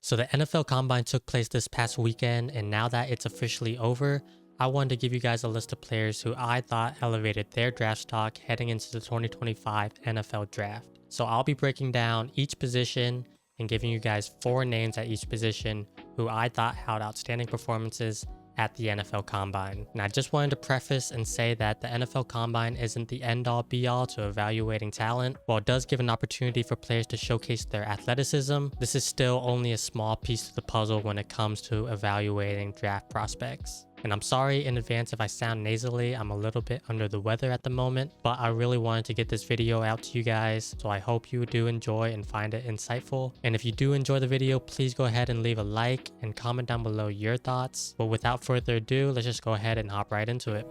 So the NFL Combine took place this past weekend, and now that it's officially over, I wanted to give you guys a list of players who I thought elevated their draft stock heading into the 2025 NFL Draft. So I'll be breaking down each position and giving you guys 4 names at each position who I thought had outstanding performances at the NFL Combine. And I just wanted to preface and say that the NFL Combine isn't the end-all be-all to evaluating talent. While it does give an opportunity for players to showcase their athleticism, this is still only a small piece of the puzzle when it comes to evaluating draft prospects. And I'm sorry in advance if I sound nasally, I'm a little bit under the weather at the moment, but I really wanted to get this video out to you guys, so I hope you do enjoy and find it insightful. And if you do enjoy the video, please go ahead and leave a like and comment down below your thoughts. But without further ado, let's just go ahead and hop right into it.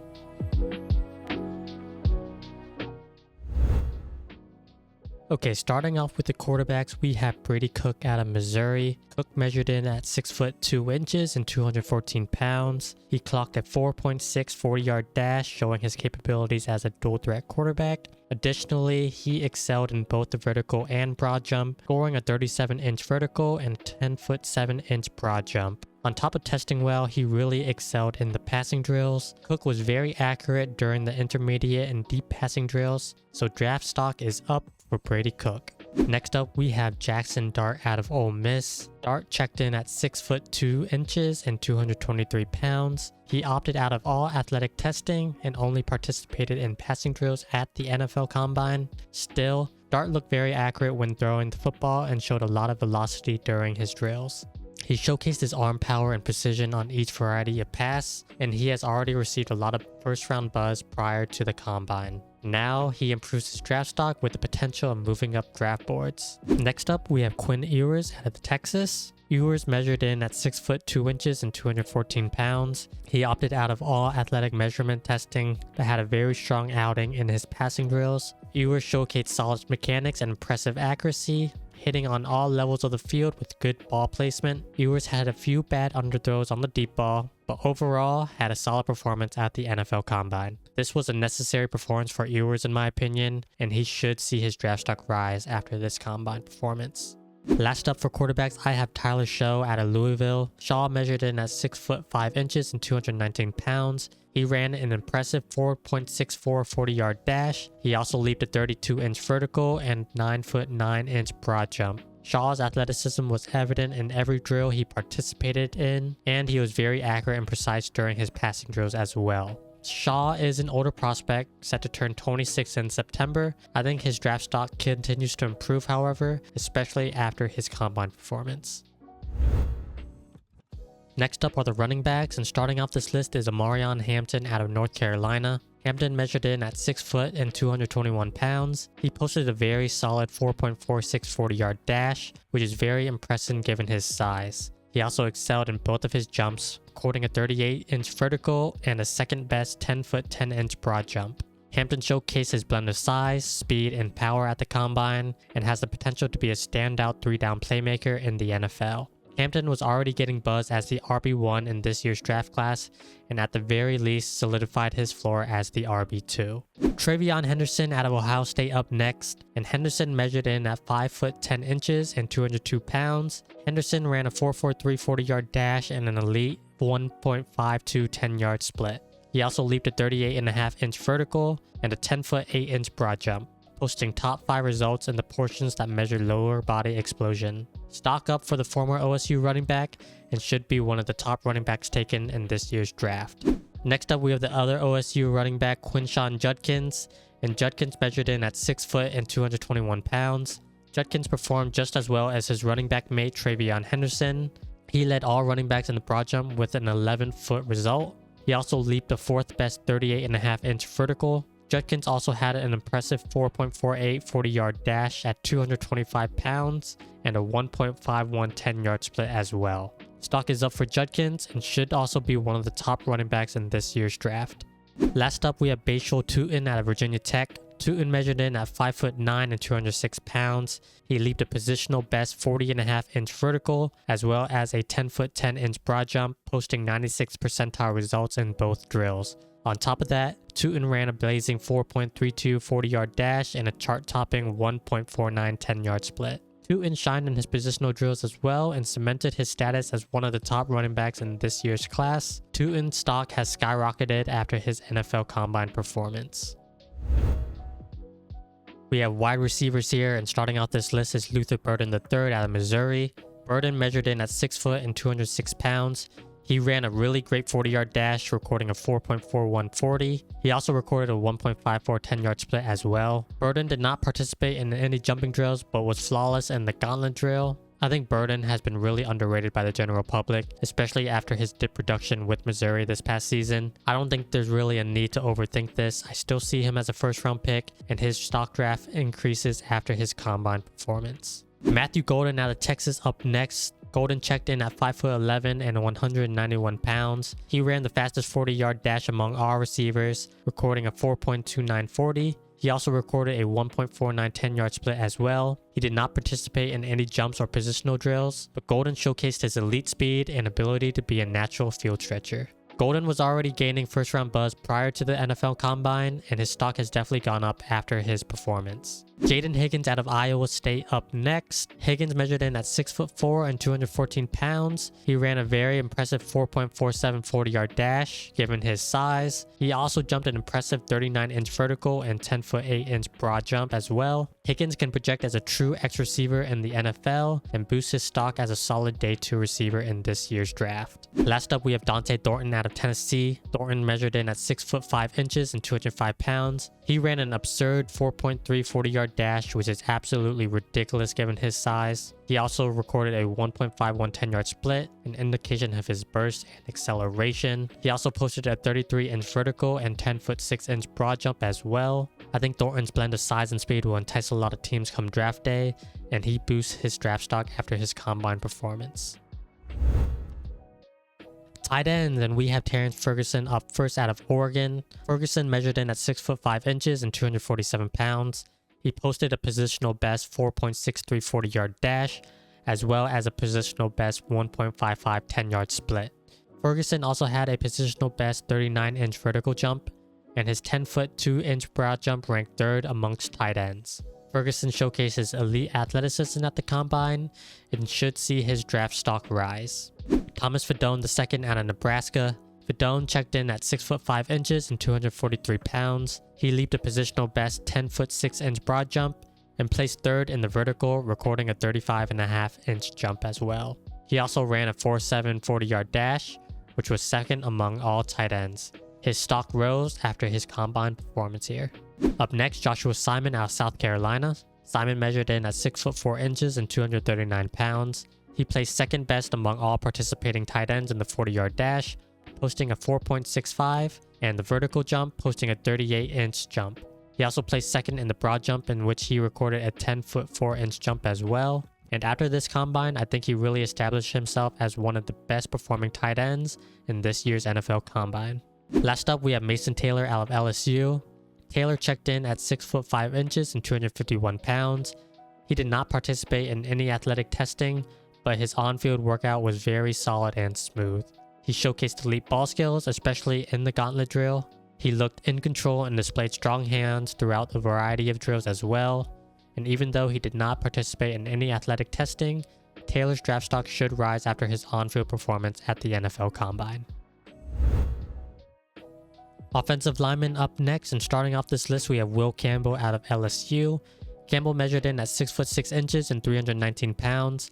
Okay, starting off with the quarterbacks, we have Brady Cook out of Missouri. Cook measured in at 6 foot 2 inches and 214 pounds. He clocked a 4.6 40-yard dash, showing his capabilities as a dual threat quarterback. Additionally, he excelled in both the vertical and broad jump, scoring a 37-inch vertical and 10 foot 7-inch broad jump. On top of testing well, he really excelled in the passing drills. Cook was very accurate during the intermediate and deep passing drills, so draft stock is up for Brady Cook. Next up, we have Jackson Dart out of Ole Miss. Dart checked in at 6 foot 2 inches and 223 pounds. He opted out of all athletic testing and only participated in passing drills at the NFL Combine. Still, Dart looked very accurate when throwing the football and showed a lot of velocity during his drills. He showcased his arm power and precision on each variety of pass, and he has already received a lot of first-round buzz prior to the Combine. Now, he improves his draft stock with the potential of moving up draft boards. Next up, we have Quinn Ewers out of Texas. Ewers measured in at 6 foot 2 inches and 214 pounds. He opted out of all athletic measurement testing, but had a very strong outing in his passing drills. Ewers showcased solid mechanics and impressive accuracy, hitting on all levels of the field with good ball placement. Ewers had a few bad underthrows on the deep ball, but overall had a solid performance at the NFL Combine. This was a necessary performance for Ewers in my opinion, and he should see his draft stock rise after this Combine performance. Last up for quarterbacks, I have Tyler Shaw out of Louisville. Shaw measured in at 6 foot 5 inches and 219 pounds. He ran an impressive 4.64 40-yard dash. He also leaped a 32-inch vertical and 9 foot 9-inch broad jump. Shaw's athleticism was evident in every drill he participated in, and he was very accurate and precise during his passing drills as well. Shaw is an older prospect, set to turn 26 in September. I think his draft stock continues to improve, however, especially after his Combine performance. Next up are the running backs, and starting off this list is Amarion Hampton out of North Carolina. Hampton measured in at 6 foot and 221 pounds. He posted a very solid 4.46 40-yard dash, which is very impressive given his size. He also excelled in both of his jumps, recording a 38-inch vertical and a second best 10 foot 10-inch broad jump. Hampton showcased his blend of size, speed, and power at the Combine, and has the potential to be a standout 3-down playmaker in the NFL. Hampton was already getting buzz as the RB1 in this year's draft class, and at the very least solidified his floor as the RB2. Travion Henderson out of Ohio State up next, and Henderson measured in at 5 foot 10 inches and 202 pounds. Henderson ran a 4.43 40-yard dash and an elite 1.52 10-yard split. He also leaped a 38.5-inch vertical and a 10 foot 8-inch broad jump, posting top 5 results in the portions that measure lower body explosion. Stock up for the former OSU running back and should be one of the top running backs taken in this year's draft. Next up, we have the other OSU running back, Quinshon Judkins, and Judkins measured in at 6 foot and 221 pounds. Judkins performed just as well as his running back mate, Travion Henderson. He led all running backs in the broad jump with an 11-foot result. He also leaped the 4th best 38.5-inch vertical. Judkins also had an impressive 4.48 40-yard dash at 225 pounds and a 1.51 10-yard split as well. Stock is up for Judkins and should also be one of the top running backs in this year's draft. Last up, we have Bashal Tutin out of Virginia Tech. Tutin measured in at 5 foot 9 and 206 pounds. He leaped a positional best 40.5-inch vertical, as well as a 10 foot 10-inch broad jump, posting 96th percentile results in both drills. On top of that, Tutin ran a blazing 4.32 40-yard dash and a chart-topping 1.49 10-yard split. Tootin shined in his positional drills as well and cemented his status as one of the top running backs in this year's class. Tootin's stock has skyrocketed after his NFL Combine performance. We have wide receivers here, and starting out this list is Luther Burden III out of Missouri. Burden measured in at 6 foot and 206 pounds. He ran a really great 40-yard dash, recording a 4.4140. He also recorded a 1.54 10-yard split as well. Burden did not participate in any jumping drills, but was flawless in the gauntlet drill. I think Burden has been really underrated by the general public, especially after his dip production with Missouri this past season. I don't think there's really a need to overthink this. I still see him as a first-round pick, and his stock draft increases after his combine performance. Matthew Golden out of Texas up next. Golden checked in at 5'11" and 191 pounds. He ran the fastest 40-yard dash among all receivers, recording a 4.2940. He also recorded a 1.49 10-yard split as well. He did not participate in any jumps or positional drills, but Golden showcased his elite speed and ability to be a natural field stretcher. Golden was already gaining first-round buzz prior to the NFL Combine, and his stock has definitely gone up after his performance. Jaden Higgins out of Iowa State up next. Higgins measured in at 6'4" and 214 pounds. He ran a very impressive 4.47 40-yard dash, given his size. He also jumped an impressive 39-inch vertical and 10'8" broad jump as well. Higgins can project as a true X receiver in the NFL and boost his stock as a solid day 2 receiver in this year's draft. Last up, we have Dante Thornton out of Tennessee. Thornton measured in at 6'5" and 205 pounds. He ran an absurd 4.3 40-yard dash, which is absolutely ridiculous given his size. He also recorded a 1.51 10-yard split, an indication of his burst and acceleration. He also posted a 33-inch vertical and 10'6" broad jump as well. I think Thornton's blend of size and speed will entice a lot of teams come draft day, and he boosts his draft stock after his combine performance. Tight ends, and we have Terrence Ferguson up first out of Oregon. Ferguson measured in at 6'5" and 247 pounds. He posted a positional best 4.63 40-yard dash, as well as a positional best 1.55 10-yard split. Ferguson also had a positional best 39-inch vertical jump, and his 10'2" broad jump ranked 3rd amongst tight ends. Ferguson showcases elite athleticism at the Combine and should see his draft stock rise. Thomas Fidone II out of Nebraska. Fidone checked in at 6'5" and 243 pounds. He leaped a positional best 10'6" broad jump and placed 3rd in the vertical, recording a 35.5" jump as well. He also ran a 4.7 40-yard dash, which was 2nd among all tight ends. His stock rose after his combine performance here. Up next, Joshua Simon out of South Carolina. Simon measured in at 6'4" and 239 pounds. He placed 2nd best among all participating tight ends in the 40-yard dash, posting a 4.65, and the vertical jump, posting a 38-inch jump. He also placed 2nd in the broad jump, in which he recorded a 10'4" jump as well. And after this combine, I think he really established himself as one of the best performing tight ends in this year's NFL Combine. Last up, we have Mason Taylor out of LSU. Taylor checked in at 6'5" and 251 pounds. He did not participate in any athletic testing, but his on-field workout was very solid and smooth. He showcased elite ball skills, especially in the gauntlet drill. He looked in control and displayed strong hands throughout a variety of drills as well. And even though he did not participate in any athletic testing, Taylor's draft stock should rise after his on-field performance at the NFL Combine. Offensive lineman up next, and starting off this list, we have Will Campbell out of LSU. Campbell measured in at 6'6" and 319 pounds.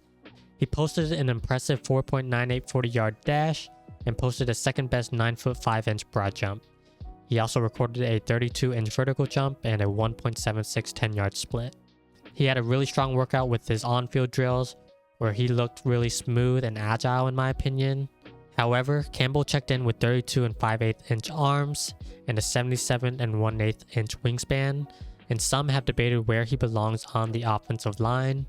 He posted an impressive 4.98 40-yard dash and posted a 2nd best 9'5" broad jump. He also recorded a 32-inch vertical jump and a 1.76 10-yard split. He had a really strong workout with his on-field drills, where he looked really smooth and agile in my opinion. However, Campbell checked in with 32 5/8" arms and a 77 1/8" wingspan, and some have debated where he belongs on the offensive line.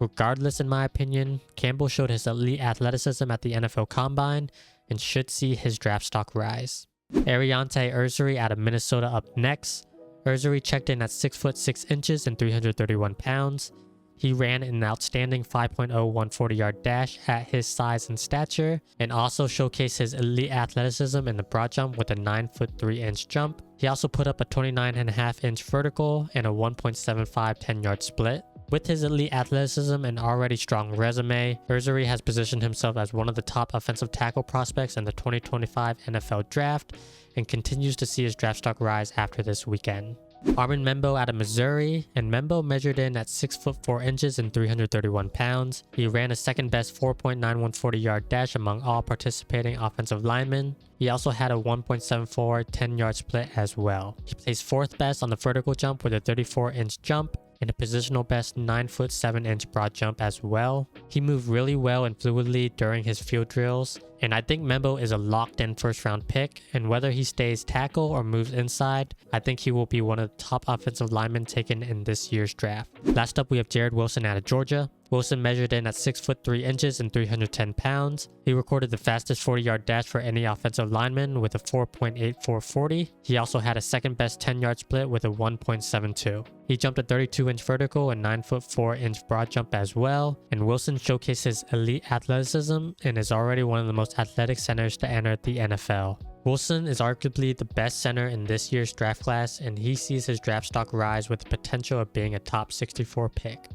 Regardless, in my opinion, Campbell showed his elite athleticism at the NFL Combine and should see his draft stock rise. Ariante Ursary out of Minnesota up next. Ursary checked in at 6'6" and 331 pounds. He ran an outstanding 5.01 40-yard dash at his size and stature, and also showcased his elite athleticism in the broad jump with a 9'3" jump. He also put up a 29.5" vertical and a 1.75 10-yard split. With his elite athleticism and already strong resume, Urzuri has positioned himself as one of the top offensive tackle prospects in the 2025 NFL Draft and continues to see his draft stock rise after this weekend. Armin Membo out of Missouri, and Membo measured in at 6 foot 4 inches and 331 pounds. He ran a second best 4.91 40-yard dash among all participating offensive linemen. He also had a 1.74 10-yard split as well. He placed 4th best on the vertical jump with a 34-inch jump and a positional best 9 foot 7 inch broad jump as well. He moved really well and fluidly during his field drills, and I think Membo is a locked in first round pick, and whether he stays tackle or moves inside, I think he will be one of the top offensive linemen taken in this year's draft. Last up, we have Jared Wilson out of Georgia. Wilson measured in at 6 foot 3 inches and 310 pounds. He recorded the fastest 40-yard dash for any offensive lineman with a 4.84 40. He also had a second best 10-yard split with a 1.72. He jumped a 32-inch vertical and 9 foot 4 inch broad jump as well, and Wilson showcased his elite athleticism and is already one of the most athletic centers to enter the NFL. Wilson is arguably the best center in this year's draft class, and he sees his draft stock rise with the potential of being a top 64 pick.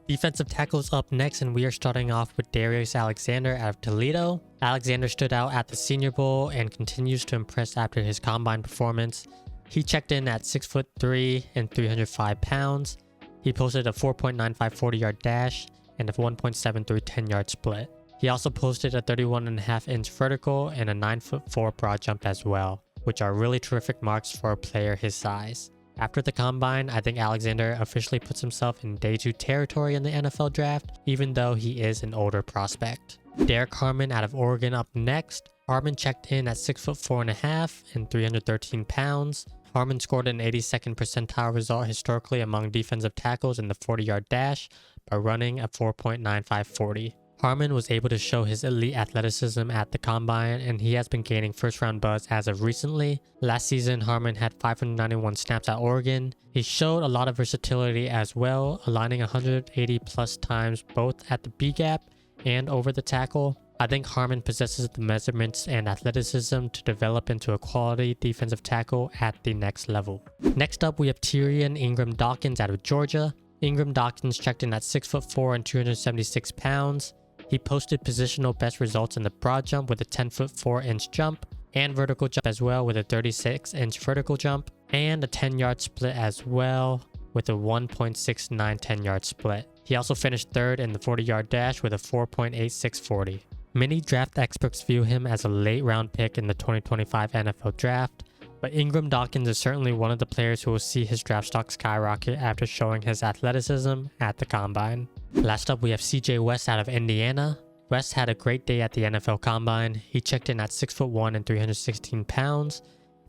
Defensive tackles up next, and we are starting off with Darius Alexander out of Toledo. Alexander stood out at the Senior Bowl and continues to impress after his combine performance. He checked in at 6 foot 3 and 305 pounds. He posted a 4.95 40-yard dash and a 1.73 10-yard split. He also posted a 31.5-inch vertical and a 9 foot 4 broad jump as well, which are really terrific marks for a player his size. After the combine, I think Alexander officially puts himself in day 2 territory in the NFL draft, even though he is an older prospect. Derek Harmon out of Oregon up next. Harmon checked in at 6 foot 4.5 and 313 pounds. Harmon scored an 82nd percentile result historically among defensive tackles in the 40-yard dash by running a 4.95 40. Harmon was able to show his elite athleticism at the combine, and he has been gaining first-round buzz as of recently. Last season, Harmon had 591 snaps at Oregon. He showed a lot of versatility as well, aligning 180 plus times both at the B-gap and over the tackle. I think Harmon possesses the measurements and athleticism to develop into a quality defensive tackle at the next level. Next up, we have Tyrion Ingram Dawkins out of Georgia. Ingram Dawkins checked in at 6 foot 4 and 276 pounds. He posted positional best results in the broad jump with a 10 foot 4 inch jump and vertical jump as well with a 36-inch vertical jump and a 10-yard split as well with a 1.69 10-yard split. He also finished 3rd in the 40-yard dash with a 4.86 40. Many draft experts view him as a late round pick in the 2025 NFL draft, but Ingram Dawkins is certainly one of the players who will see his draft stock skyrocket after showing his athleticism at the combine. Last up, we have CJ West out of Indiana. West had a great day at the NFL Combine. He checked in at 6 foot 1 and 316 pounds.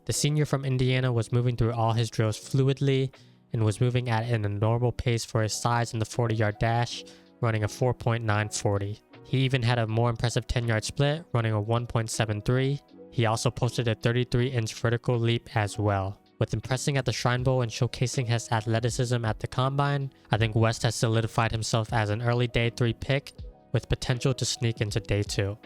The senior from Indiana was moving through all his drills fluidly and was moving at an abnormal pace for his size in the 40-yard dash, running a 4.9 40. He even had a more impressive 10-yard split, running a 1.73. He also posted a 33-inch vertical leap as well. With impressing at the Shrine Bowl and showcasing his athleticism at the Combine, I think West has solidified himself as an early day 3 pick with potential to sneak into day 2.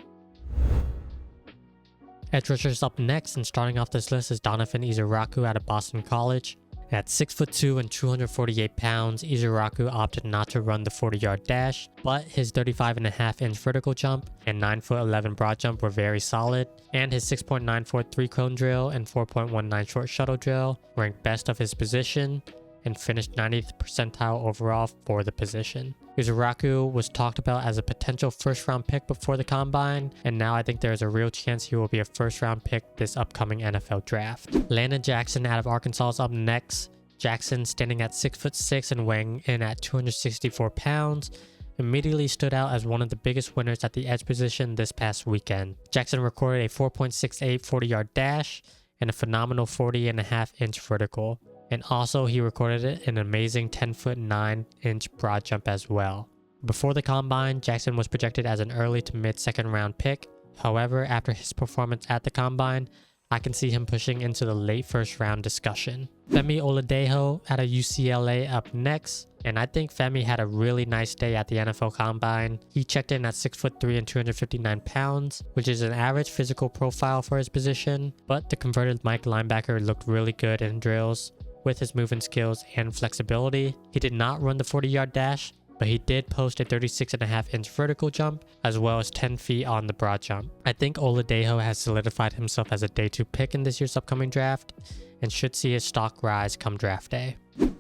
Edge rushers up next, and starting off this list is Donovan Izuraku out of Boston College. At 6 foot 2 and 248 pounds, Izuraku opted not to run the 40-yard dash, but his 35.5-inch vertical jump and 9 foot 11 broad jump were very solid, and his 6.94 3-cone drill and 4.19 short shuttle drill ranked best of his position and finished 90th percentile overall for the position. Izuraku was talked about as a potential first-round pick before the Combine, and now I think there is a real chance he will be a first-round pick this upcoming NFL draft. Landon Jackson out of Arkansas is up next. Jackson, standing at 6 foot 6 and weighing in at 264 pounds, immediately stood out as one of the biggest winners at the edge position this past weekend. Jackson recorded a 4.68 40-yard dash and a phenomenal 40.5-inch vertical. And also he recorded an amazing 10 foot 9-inch broad jump as well. Before the Combine, Jackson was projected as an early to mid second round pick. However, after his performance at the Combine, I can see him pushing into the late first round discussion. Femi Oladejo out of UCLA up next, and I think Femi had a really nice day at the NFL Combine. He checked in at 6 foot 3 and 259 pounds, which is an average physical profile for his position, but the converted Mike linebacker looked really good in drills. with his movement skills and flexibility. He did not run the 40-yard dash, but he did post a 36.5-inch vertical jump as well as 10 feet on the broad jump. I think Oladejo has solidified himself as a day 2 pick in this year's upcoming draft and should see his stock rise come draft day.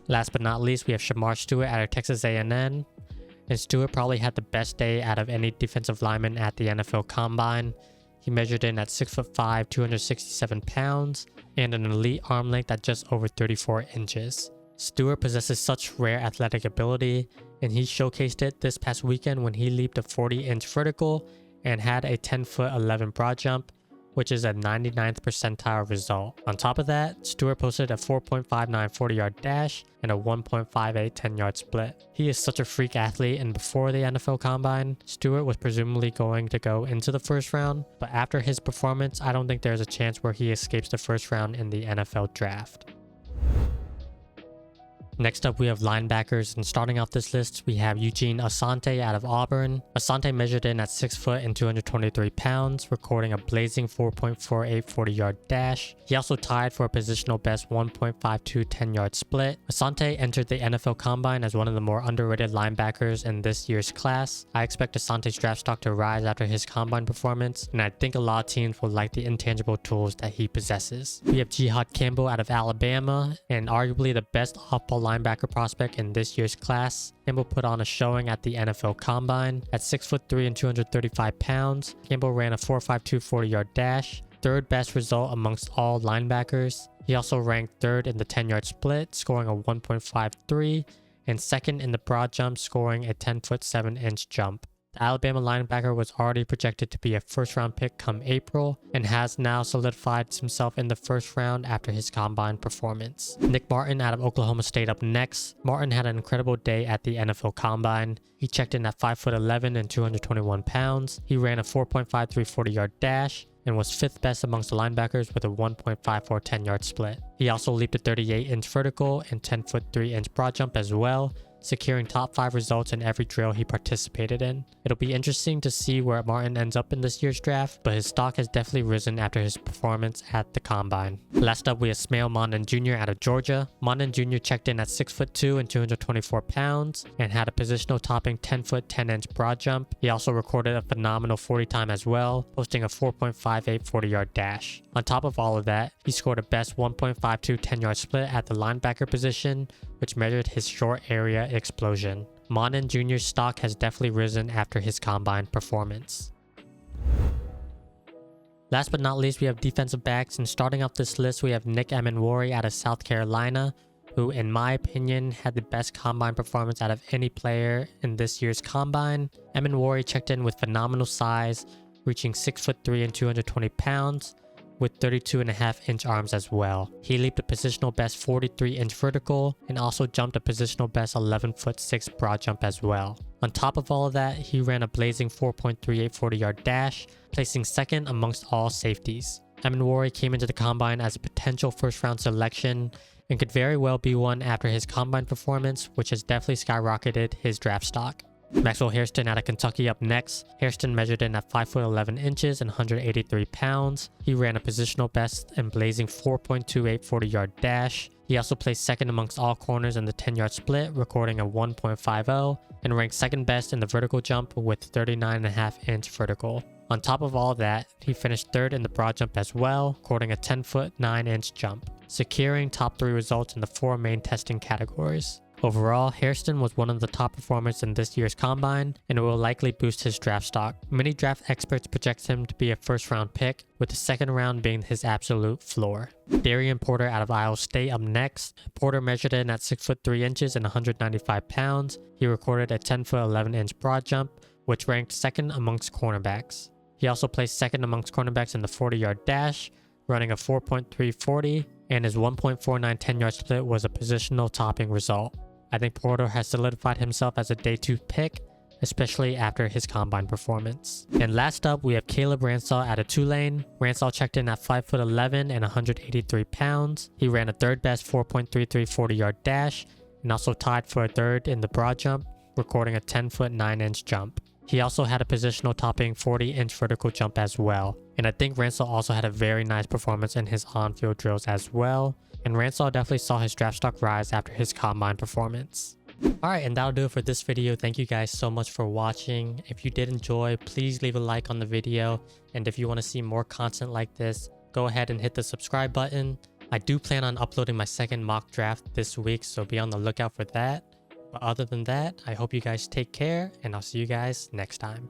Last but not least, we have Shamar Stewart out of Texas A&M, and Stewart probably had the best day out of any defensive lineman at the NFL Combine. He measured in at 6'5", 267 pounds, and an elite arm length at just over 34 inches. Stewart possesses such rare athletic ability, and he showcased it this past weekend when he leaped a 40-inch vertical and had a 10'11" broad jump, which is a 99th percentile result. On top of that, Stewart posted a 4.59 40-yard dash and a 1.58 10-yard split. He is such a freak athlete, and before the NFL Combine, Stewart was presumably going to go into the first round, but after his performance, I don't think there's a chance where he escapes the first round in the NFL draft. Next up, we have linebackers, and starting off this list, we have Eugene Asante out of Auburn. Asante measured in at 6 foot and 223 pounds, recording a blazing 4.48 40-yard dash. He also tied for a positional best 1.52 10-yard split. Asante entered the NFL Combine as one of the more underrated linebackers in this year's class. I expect Asante's draft stock to rise after his Combine performance, and I think a lot of teams will like the intangible tools that he possesses. We have Jihad Campbell out of Alabama, and arguably the best off-ball linebacker prospect in this year's class. Campbell put on a showing at the NFL Combine. At 6'3" and 235 pounds, Campbell ran a 4.52 40-yard dash, third best result amongst all linebackers. He also ranked third in the 10-yard split, scoring a 1.53, and second in the broad jump, scoring a 10'7" jump. The Alabama linebacker was already projected to be a first-round pick come April and has now solidified himself in the first round after his Combine performance. Nick Martin out of Oklahoma State up next. Martin had an incredible day at the NFL Combine. He checked in at 5'11" and 221 pounds. He ran a 4.53 40-yard dash and was 5th best amongst the linebackers with a 1.54 10-yard split. He also leaped a 38-inch vertical and 10'3" broad jump as well, securing top 5 results in every drill he participated in. It'll be interesting to see where Martin ends up in this year's draft, but his stock has definitely risen after his performance at the Combine. Last up, we have Smail Mondon Jr. out of Georgia. Mondon Jr. checked in at 6'2" and 224 pounds and had a positional topping 10-foot 10-inch broad jump. He also recorded a phenomenal 40 time as well, posting a 4.58 40-yard dash. On top of all of that, he scored a best 1.52 10-yard split at the linebacker position, which measured his short area explosion. Mondon Jr.'s stock has definitely risen after his Combine performance. Last but not least, we have defensive backs, and starting off this list, we have Nick Emenwari out of South Carolina, who in my opinion had the best Combine performance out of any player in this year's Combine. Emenwari checked in with phenomenal size, reaching 6'3" and 220 pounds, with 32.5-inch arms as well. He leaped a positional best 43-inch vertical and also jumped a positional best 11'6" broad jump as well. On top of all of that, he ran a blazing 4.38 40-yard dash, placing second amongst all safeties. Emenwari came into the Combine as a potential first-round selection and could very well be one after his Combine performance, which has definitely skyrocketed his draft stock. Maxwell Hairston out of Kentucky up next. Hairston measured in at 5'11" and 183 pounds. He ran a positional best and blazing 4.28 40-yard dash. He also placed second amongst all corners in the 10-yard split, recording a 1.50, and ranked second best in the vertical jump with 39.5-inch vertical. On top of all of that, he finished third in the broad jump as well, recording a 10-foot 9-inch jump, securing top 3 results in the 4 main testing categories. Overall, Hairston was one of the top performers in this year's Combine, and it will likely boost his draft stock. Many draft experts project him to be a first-round pick, with the second round being his absolute floor. Darian Porter out of Iowa State up next. Porter measured in at 6'3" and 195 pounds. He recorded a 10-foot 11-inch broad jump, which ranked second amongst cornerbacks. He also placed second amongst cornerbacks in the 40-yard dash, running a 4.3 40, and his 1.49 10-yard split was a positional topping result. I think Porter has solidified himself as a day 2 pick, especially after his Combine performance. And last up, we have Caleb Ransall out of Tulane. Ransall checked in at 5'11" and 183 pounds. He ran a third best 4.33 40-yard dash and also tied for a third in the broad jump, recording a 10-foot 9-inch jump. He also had a positional topping 40-inch vertical jump as well. And I think Ransall also had a very nice performance in his on-field drills as well, And Ransaw definitely saw his draft stock rise after his combine performance. Alright, and that'll do it for this video. Thank you guys so much for watching. If you did enjoy, please leave a like on the video. And if you want to see more content like this, go ahead and hit the subscribe button. I do plan on uploading my second mock draft this week, so be on the lookout for that. But other than that, I hope you guys take care, and I'll see you guys next time.